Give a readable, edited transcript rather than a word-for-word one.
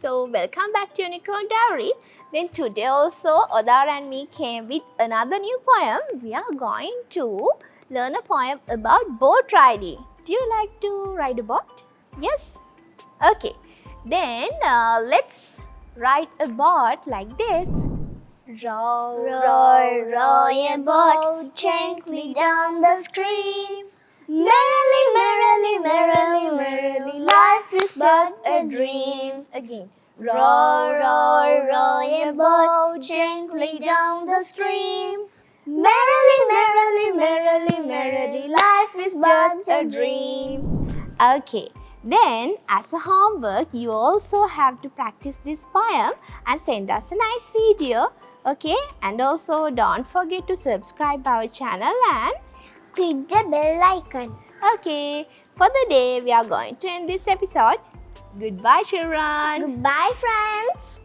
So welcome back to Unicorn Diary. Then today also Odara and me came with another new poem. We are going to learn a poem about boat riding. Do you like to ride a boat? Yes? Okay. Then let's ride a boat like this. Row, Row, row your boat gently down the stream. Merrily, merrily, merrily, merrily, life is but a dream. Again. Row, row, row your boat gently down the stream. Merrily, merrily, merrily, merrily, life is but a dream. Okay. Then as a homework, you also have to practice this poem and send us a nice video. Okay. And also don't forget to subscribe our channel and Click the bell icon. okay. For the day, we are going to end this episode. Goodbye, children. Goodbye, friends.